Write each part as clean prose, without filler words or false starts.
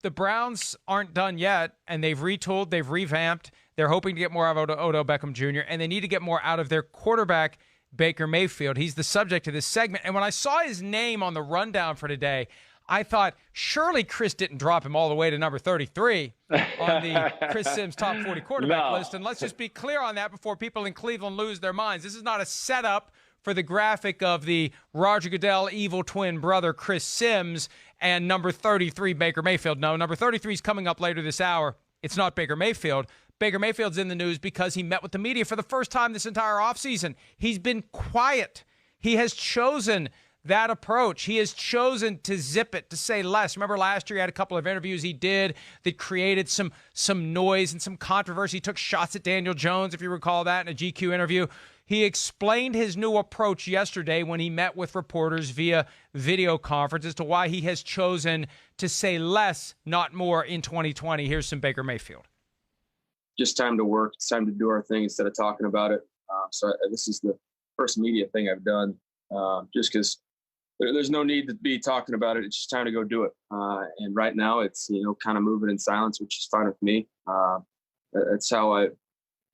the Browns aren't done yet, and they've retooled, they've revamped. They're hoping to get more out of Odell Beckham Jr., and they need to get more out of their quarterback, Baker Mayfield. He's the subject of this segment. And when I saw his name on the rundown for today, I thought, surely Chris didn't drop him all the way to number 33 on the Chris Sims top 40 quarterback list. And let's just be clear on that before people in Cleveland lose their minds. This is not a setup for the graphic of the Roger Goodell evil twin brother Chris Sims and number 33 Baker Mayfield. No, number 33 is coming up later this hour. It's not Baker Mayfield. Baker Mayfield's in the news because he met with the media for the first time this entire offseason. He's been quiet. He has chosen that approach. He has chosen to zip it, to say less. Remember last year he had a couple of interviews he did that created some noise and some controversy. He took shots at Daniel Jones, if you recall that, in a GQ interview. He explained his new approach yesterday when he met with reporters via video conference as to why he has chosen to say less, not more, in 2020. Here's some Baker Mayfield. Just time to work. It's time to do our thing instead of talking about it. This is the first media thing I've done, just because there's no need to be talking about it. It's just time to go do it. And right now it's, kind of moving in silence, which is fine with me. That's how I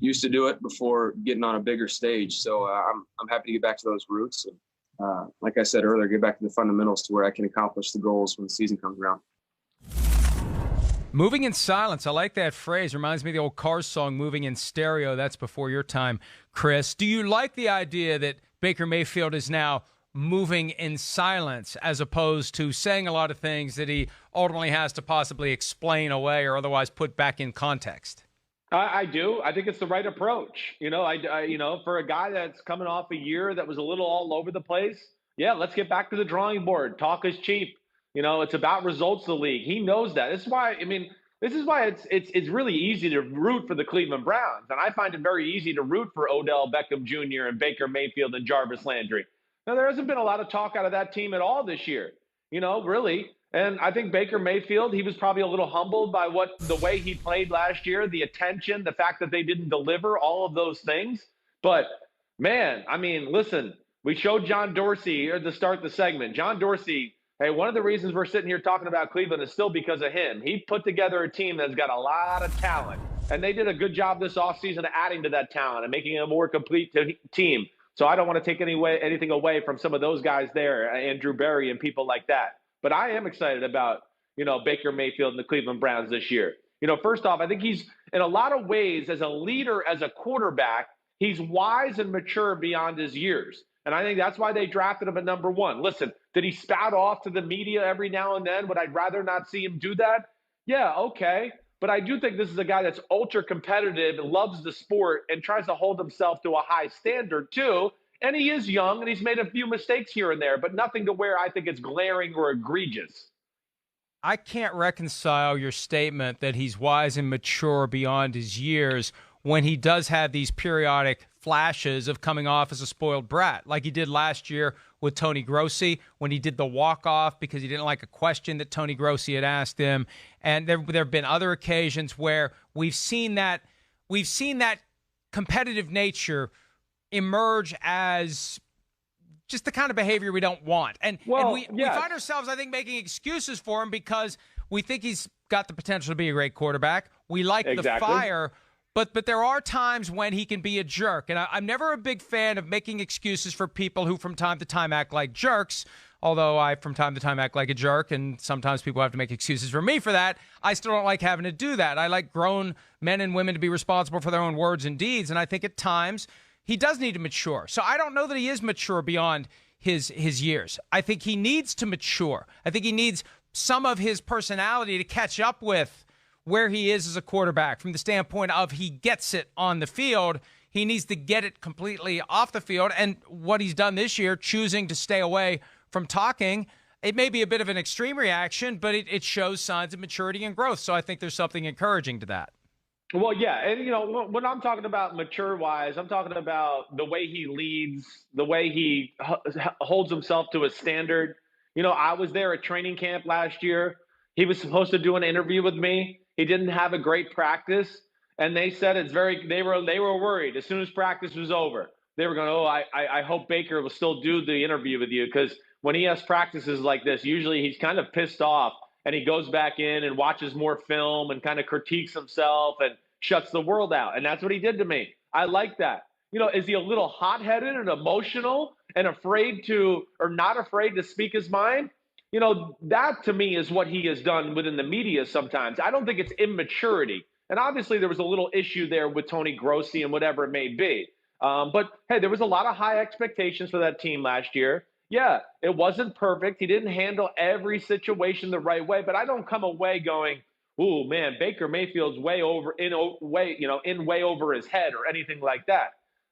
used to do it before getting on a bigger stage. So I'm happy to get back to those roots. And like I said earlier, get back to the fundamentals to where I can accomplish the goals when the season comes around. Moving in silence. I like that phrase. Reminds me of the old Cars song, Moving in Stereo. That's before your time, Chris. Do you like the idea that Baker Mayfield is now moving in silence as opposed to saying a lot of things that he ultimately has to possibly explain away or otherwise put back in context? I do. I think it's the right approach. For a guy that's coming off a year that was a little all over the place, yeah, let's get back to the drawing board. Talk is cheap. It's about results of the league. He knows that. This is why it's really easy to root for the Cleveland Browns. And I find it very easy to root for Odell Beckham Jr. and Baker Mayfield and Jarvis Landry. Now, there hasn't been a lot of talk out of that team at all this year, really. And I think Baker Mayfield, he was probably a little humbled by the way he played last year, the attention, the fact that they didn't deliver, all of those things. But, man, listen, we showed John Dorsey here to start the segment. John Dorsey, hey, one of the reasons we're sitting here talking about Cleveland is still because of him. He put together a team that's got a lot of talent. And they did a good job this offseason adding to that talent and making it a more complete team. So I don't want to take anything away from some of those guys there, Andrew Berry and people like that. But I am excited about, Baker Mayfield and the Cleveland Browns this year. First off, I think he's, in a lot of ways, as a leader, as a quarterback, he's wise and mature beyond his years. And I think that's why they drafted him at number 1. Listen, did he spout off to the media every now and then? Would I rather not see him do that? Yeah, okay. But I do think this is a guy that's ultra competitive and loves the sport and tries to hold himself to a high standard too. And he is young and he's made a few mistakes here and there, but nothing to where I think it's glaring or egregious. I can't reconcile your statement that he's wise and mature beyond his years when he does have these periodic flashes of coming off as a spoiled brat, like he did last year with Tony Grossi when he did the walk-off because he didn't like a question that Tony Grossi had asked him. And there have been other occasions where we've seen that competitive nature emerge as just the kind of behavior we don't want. And we find ourselves, I think, making excuses for him because we think he's got the potential to be a great quarterback. We like the fire. But there are times when he can be a jerk. And I'm never a big fan of making excuses for people who from time to time act like jerks, although I from time to time act like a jerk, and sometimes people have to make excuses for me for that. I still don't like having to do that. I like grown men and women to be responsible for their own words and deeds, and I think at times he does need to mature. So I don't know that he is mature beyond his years. I think he needs to mature. I think he needs some of his personality to catch up with where he is as a quarterback from the standpoint of he gets it on the field. He needs to get it completely off the field. And what he's done this year, choosing to stay away from talking, it may be a bit of an extreme reaction, but it shows signs of maturity and growth. So I think there's something encouraging to that. Well, yeah. And, when I'm talking about mature-wise, I'm talking about the way he leads, the way he holds himself to a standard. I was there at training camp last year. He was supposed to do an interview with me. He didn't have a great practice, and they said they were worried. As soon as practice was over, they were going, I hope Baker will still do the interview with you, because when he has practices like this, usually he's kind of pissed off and he goes back in and watches more film and kind of critiques himself and shuts the world out. And that's what he did to me. I like that. Is he a little hot-headed and emotional and afraid to, or not afraid to speak his mind? That to me is what he has done within the media sometimes. I don't think it's immaturity. And obviously there was a little issue there with Tony Grossi and whatever it may be. But hey, there was a lot of high expectations for that team last year. Yeah, it wasn't perfect. He didn't handle every situation the right way, but I don't come away going, "Ooh, man, Baker Mayfield's way over his head" or anything like that.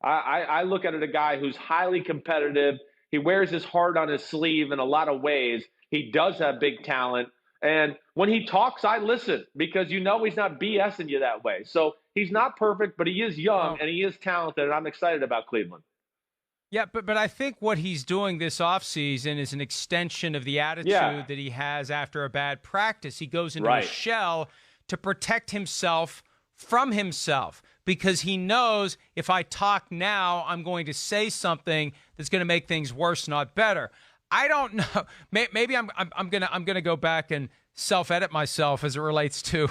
I look at it a guy who's highly competitive. He wears his heart on his sleeve in a lot of ways. He does have big talent. And when he talks, I listen because he's not BSing you that way. So he's not perfect, but he is young and he is talented, and I'm excited about Cleveland. Yeah, but I think what he's doing this offseason is an extension of the attitude that he has after a bad practice. He goes into a shell to protect himself from himself because he knows if I talk now, I'm going to say something that's going to make things worse, not better. I don't know. Maybe I'm gonna go back and self-edit myself as it relates to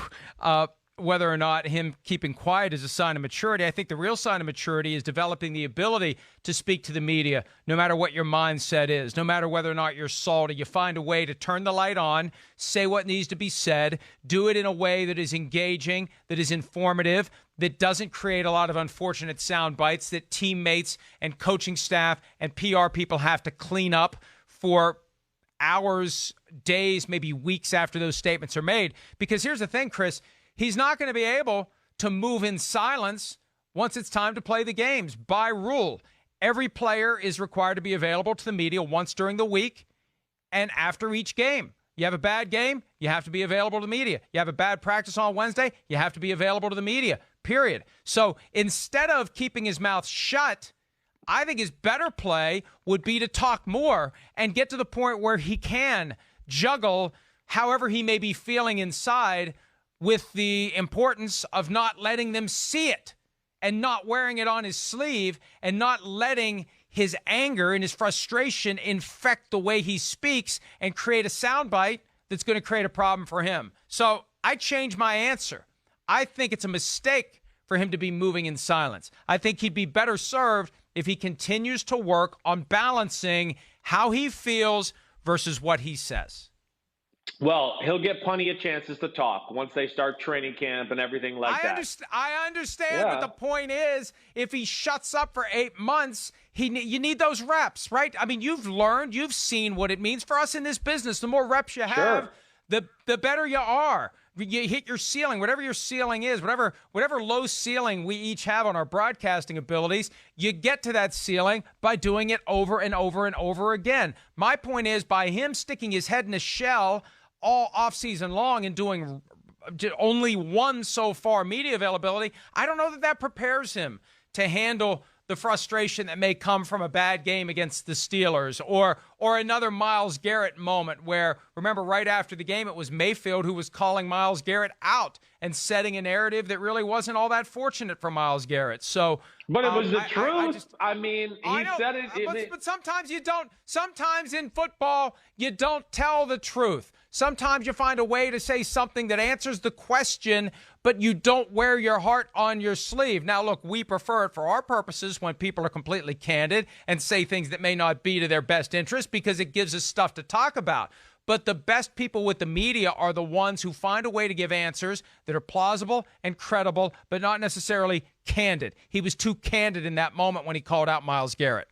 whether or not him keeping quiet is a sign of maturity. I think the real sign of maturity is developing the ability to speak to the media, no matter what your mindset is, no matter whether or not you're salty. You find a way to turn the light on, say what needs to be said, do it in a way that is engaging, that is informative, that doesn't create a lot of unfortunate sound bites that teammates and coaching staff and PR people have to clean up for hours, days, maybe weeks after those statements are made. Because here's the thing, Chris, he's not going to be able to move in silence once it's time to play the games. By rule, every player is required to be available to the media once during the week and after each game. You have a bad game, you have to be available to the media. You have a bad practice on Wednesday, you have to be available to the media, period. So instead of keeping his mouth shut, I think his better play would be to talk more and get to the point where he can juggle however he may be feeling inside with the importance of not letting them see it and not wearing it on his sleeve and not letting his anger and his frustration infect the way he speaks and create a soundbite that's going to create a problem for him. So I changed my answer. I think it's a mistake for him to be moving in silence. I think he'd be better served if he continues to work on balancing how he feels versus what he says. Well, he'll get plenty of chances to talk once they start training camp and everything like that. I understand, but the point is, if he shuts up for 8 months, you need those reps, right? I mean, you've seen what it means for us in this business. The more reps you have, the better you are. You hit your ceiling, whatever your ceiling is, whatever low ceiling we each have on our broadcasting abilities, you get to that ceiling by doing it over and over and over again. My point is, by him sticking his head in a shell all offseason long and doing only one so far media availability, I don't know that prepares him to handle the frustration that may come from a bad game against the Steelers or another Myles Garrett moment where, remember, right after the game, it was Mayfield who was calling Myles Garrett out and setting a narrative that really wasn't all that fortunate for Myles Garrett. So, but it was the truth. I mean, he said it. But sometimes you don't. Sometimes in football, you don't tell the truth. Sometimes you find a way to say something that answers the question, but you don't wear your heart on your sleeve. Now, look, we prefer it for our purposes when people are completely candid and say things that may not be to their best interest because it gives us stuff to talk about. But the best people with the media are the ones who find a way to give answers that are plausible and credible, but not necessarily candid. He was too candid in that moment when he called out Myles Garrett.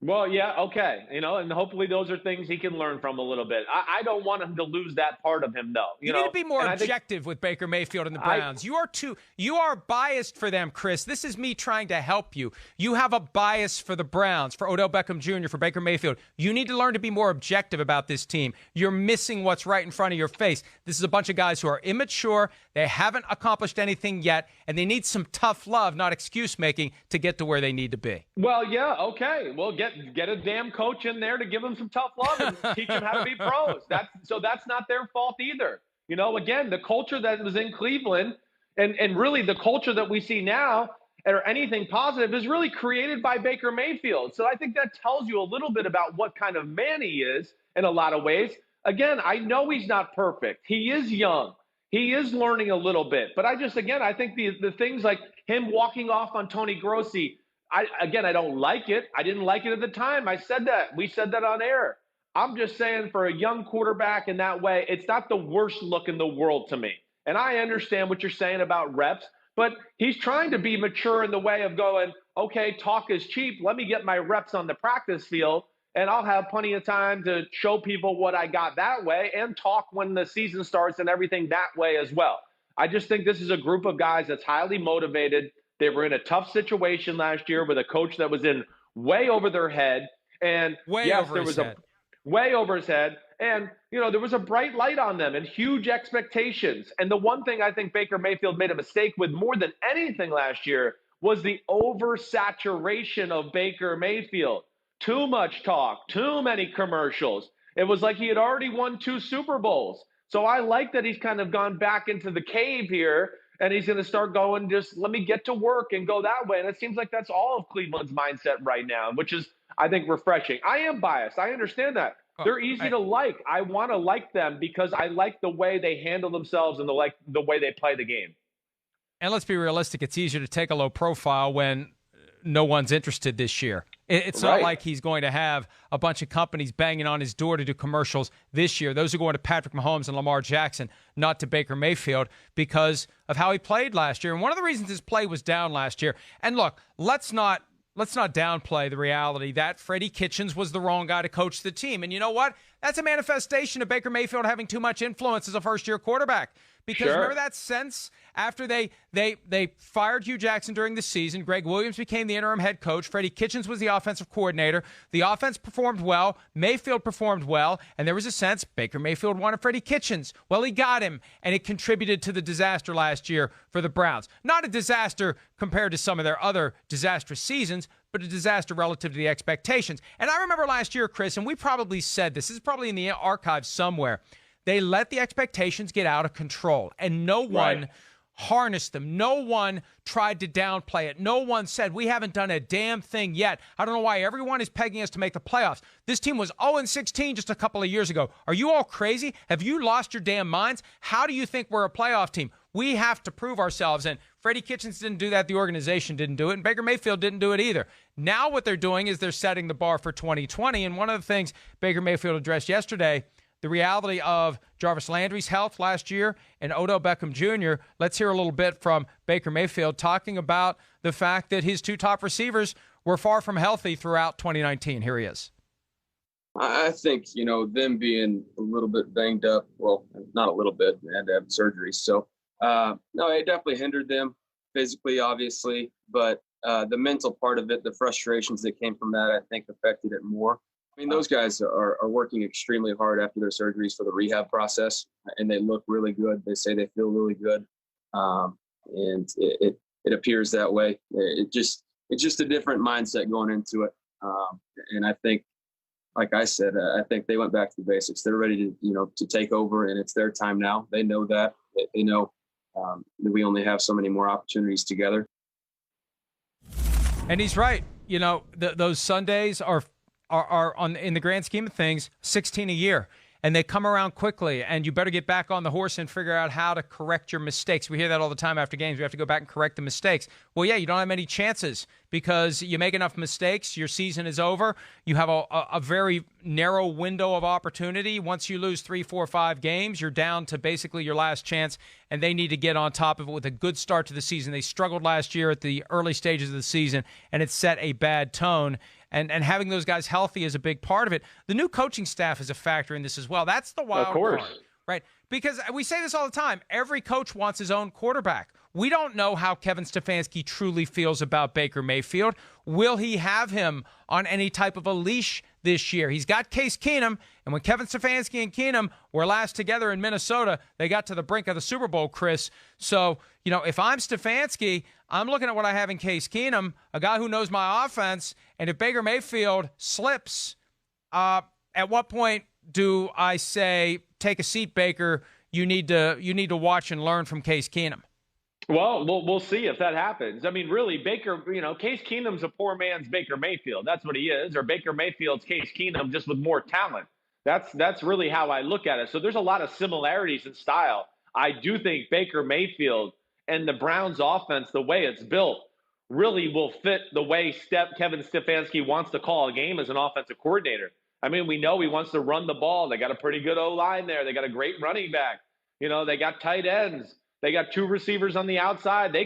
Well, yeah, okay. And hopefully those are things he can learn from a little bit. I don't want him to lose that part of him, though. You need to be more objective with Baker Mayfield and the Browns. You are biased for them, Chris. This is me trying to help you. You have a bias for the Browns, for Odell Beckham Jr., for Baker Mayfield. You need to learn to be more objective about this team. You're missing what's right in front of your face. This is a bunch of guys who are immature. They haven't accomplished anything yet, and they need some tough love, not excuse-making, to get to where they need to be. Well, yeah, okay. Well, get a damn coach in there to give them some tough love and teach them how to be pros. That's not their fault either. Again, the culture that was in Cleveland and really the culture that we see now or anything positive is really created by Baker Mayfield. So I think that tells you a little bit about what kind of man he is in a lot of ways. again, I know he's not perfect. He is young. He is learning a little bit. But I think the things like him walking off on Tony Grossi, I don't like it. I didn't like it at the time. I said that. We said that on air. I'm just saying for a young quarterback in that way, it's not the worst look in the world to me. And I understand what you're saying about reps, but he's trying to be mature in the way of going, okay, talk is cheap. Let me get my reps on the practice field, and I'll have plenty of time to show people what I got that way and talk when the season starts and everything that way as well. I just think this is a group of guys that's highly motivated. They were in a tough situation last year with a coach that was in way over their head. And Way over his head. Way over his head. And, there was a bright light on them and huge expectations. And the one thing I think Baker Mayfield made a mistake with more than anything last year was the oversaturation of Baker Mayfield. Too much talk, too many commercials. It was like he had already won 2 Super Bowls. So I like that he's kind of gone back into the cave here, and he's going to start going, just let me get to work and go that way. And it seems like that's all of Cleveland's mindset right now, which is, I think, refreshing. I am biased. I understand that. They're easy to like. I want to like them because I like the way they handle themselves and the way they play the game. And let's be realistic. It's easier to take a low profile when no one's interested this year. It's not like he's going to have a bunch of companies banging on his door to do commercials this year. Those are going to Patrick Mahomes and Lamar Jackson, not to Baker Mayfield, because of how he played last year. And one of the reasons his play was down last year, and look, let's not downplay the reality that Freddie Kitchens was the wrong guy to coach the team. And you know what? That's a manifestation of Baker Mayfield having too much influence as a first-year quarterback. Because remember that sense after they fired Hugh Jackson during the season, Greg Williams became the interim head coach, Freddie Kitchens was the offensive coordinator, the offense performed well, Mayfield performed well, and there was a sense Baker Mayfield wanted Freddie Kitchens. Well, he got him, and it contributed to the disaster last year for the Browns. Not a disaster compared to some of their other disastrous seasons, but a disaster relative to the expectations. And I remember last year, Chris, and we probably said this is probably in the archives somewhere, they let the expectations get out of control, and no one harnessed them. No one tried to downplay it. No one said, we haven't done a damn thing yet. I don't know why everyone is pegging us to make the playoffs. This team was 0-16 just a couple of years ago. Are you all crazy? Have you lost your damn minds? How do you think we're a playoff team? We have to prove ourselves, and Freddie Kitchens didn't do that. The organization didn't do it, and Baker Mayfield didn't do it either. Now what they're doing is they're setting the bar for 2020, and one of the things Baker Mayfield addressed yesterday, the reality of Jarvis Landry's health last year and Odell Beckham Jr. Let's hear a little bit from Baker Mayfield talking about the fact that his 2 top receivers were far from healthy throughout 2019. Here he is. I think, them being a little bit banged up, well, not a little bit, they had to have surgery. So, no, it definitely hindered them physically, obviously, but the mental part of it, the frustrations that came from that, I think affected it more. I mean, those guys are working extremely hard after their surgeries for the rehab process, and they look really good. They say they feel really good, and it appears that way. It's just a different mindset going into it, and I think, like I said, I think they went back to the basics. They're ready to take over, and it's their time now. They know that. They know that we only have so many more opportunities together. And he's right. Those Sundays are on in the grand scheme of things 16 a year, and they come around quickly, and you better get back on the horse and figure out how to correct your mistakes. We hear that all the time after games. We have to go back and correct the mistakes. Well, yeah, you don't have many chances because you make enough mistakes, your season is over. You have a very narrow window of opportunity. Once you lose 3, 4, 5 games, you're down to basically your last chance, and they need to get on top of it with a good start to the season. They struggled last year at the early stages of the season, and it set a bad tone. And having those guys healthy is a big part of it. The new coaching staff is a factor in this as well. That's the wild card, right? Because we say this all the time. Every coach wants his own quarterback. We don't know how Kevin Stefanski truly feels about Baker Mayfield. Will he have him on any type of a leash this year? He's got Case Keenum, and when Kevin Stefanski and Keenum were last together in Minnesota, they got to the brink of the Super Bowl, Chris. So, if I'm Stefanski, I'm looking at what I have in Case Keenum, a guy who knows my offense, and if Baker Mayfield slips, at what point do I say, take a seat, Baker, you need to watch and learn from Case Keenum? Well, we'll see if that happens. I mean, really, Baker, Case Keenum's a poor man's Baker Mayfield. That's what he is. Or Baker Mayfield's Case Keenum, just with more talent. That's really how I look at it. So there's a lot of similarities in style. I do think Baker Mayfield and the Browns offense, the way it's built, really will fit the way Kevin Stefanski wants to call a game as an offensive coordinator. I mean, we know he wants to run the ball. They got a pretty good O-line there. They got a great running back. You know, they got tight ends. They got 2 receivers on the outside. They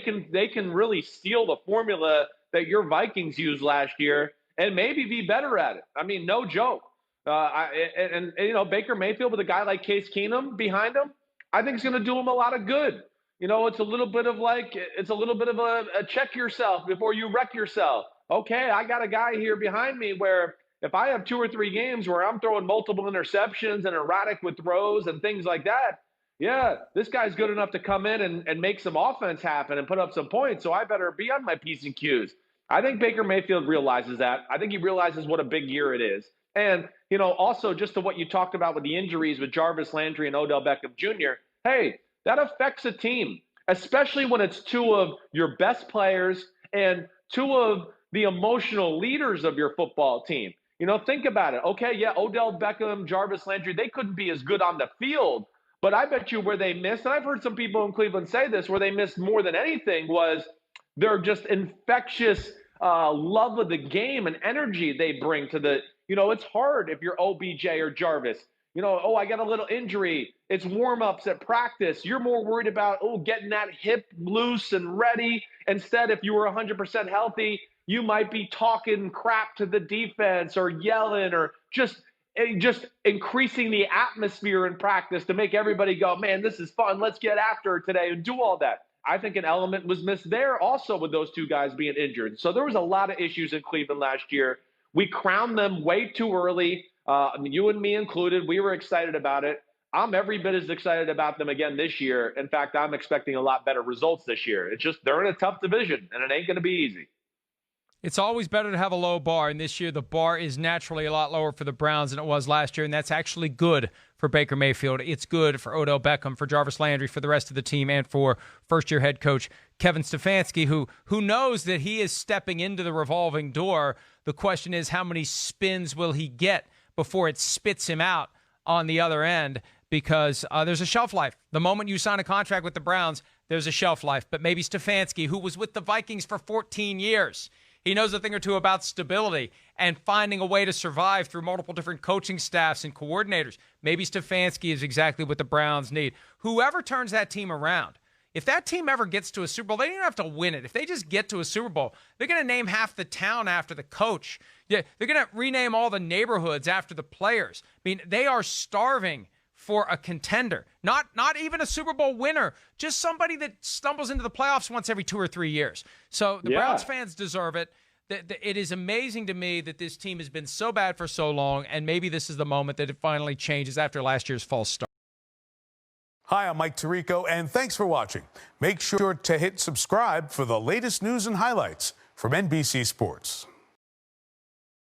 can really steal the formula that your Vikings used last year and maybe be better at it. I mean, no joke. And you know, Baker Mayfield with a guy like Case Keenum behind him, I think it's going to do him a lot of good. You know, it's a little bit of a check yourself before you wreck yourself. Okay, I got a guy here behind me where if I have 2 or 3 games where I'm throwing multiple interceptions and erratic with throws and things like that, yeah, this guy's good enough to come in and make some offense happen and put up some points. So I better be on my P's and Q's. I think Baker Mayfield realizes that. I think he realizes what a big year it is. And, you know, also just to what you talked about with the injuries with Jarvis Landry and Odell Beckham Jr., hey, that affects a team, especially when it's 2 of your best players and 2 of the emotional leaders of your football team. You know, think about it. Okay, yeah, Odell Beckham, Jarvis Landry, they couldn't be as good on the field, but I bet you where they missed, and I've heard some people in Cleveland say this, where they missed more than anything was their just infectious love of the game and energy they bring to the, you know, it's hard if you're OBJ or Jarvis. You know, oh, I got a little injury. It's warm-ups at practice. You're more worried about, getting that hip loose and ready. Instead, if you were 100% healthy, you might be talking crap to the defense or yelling or just increasing the atmosphere in practice to make everybody go, man, this is fun. Let's get after it today and do all that. I think an element was missed there also with those 2 guys being injured. So there was a lot of issues in Cleveland last year. We crowned them way too early. You and me included. We were excited about it. I'm every bit as excited about them again this year. In fact, I'm expecting a lot better results this year. It's just they're in a tough division, and it ain't going to be easy. It's always better to have a low bar, and this year the bar is naturally a lot lower for the Browns than it was last year, and that's actually good for Baker Mayfield. It's good for Odell Beckham, for Jarvis Landry, for the rest of the team, and for first-year head coach Kevin Stefanski, who knows that he is stepping into the revolving door. The question is, how many spins will he get before it spits him out on the other end? Because there's a shelf life. The moment you sign a contract with the Browns, there's a shelf life. But maybe Stefanski, who was with the Vikings for 14 years, he knows a thing or two about stability and finding a way to survive through multiple different coaching staffs and coordinators. Maybe Stefanski is exactly what the Browns need. Whoever turns that team around, if that team ever gets to a Super Bowl, they don't even have to win it. If they just get to a Super Bowl, they're going to name half the town after the coach. Yeah, they're going to rename all the neighborhoods after the players. I mean, they are starving for a contender, not even a Super Bowl winner, just somebody that stumbles into the playoffs once every 2 or 3 years. So the Browns fans deserve it. It is amazing to me that this team has been so bad for so long, and maybe this is the moment that it finally changes after last year's false start. Hi, I'm Mike Tirico, and thanks for watching. Make sure to hit subscribe for the latest news and highlights from NBC Sports.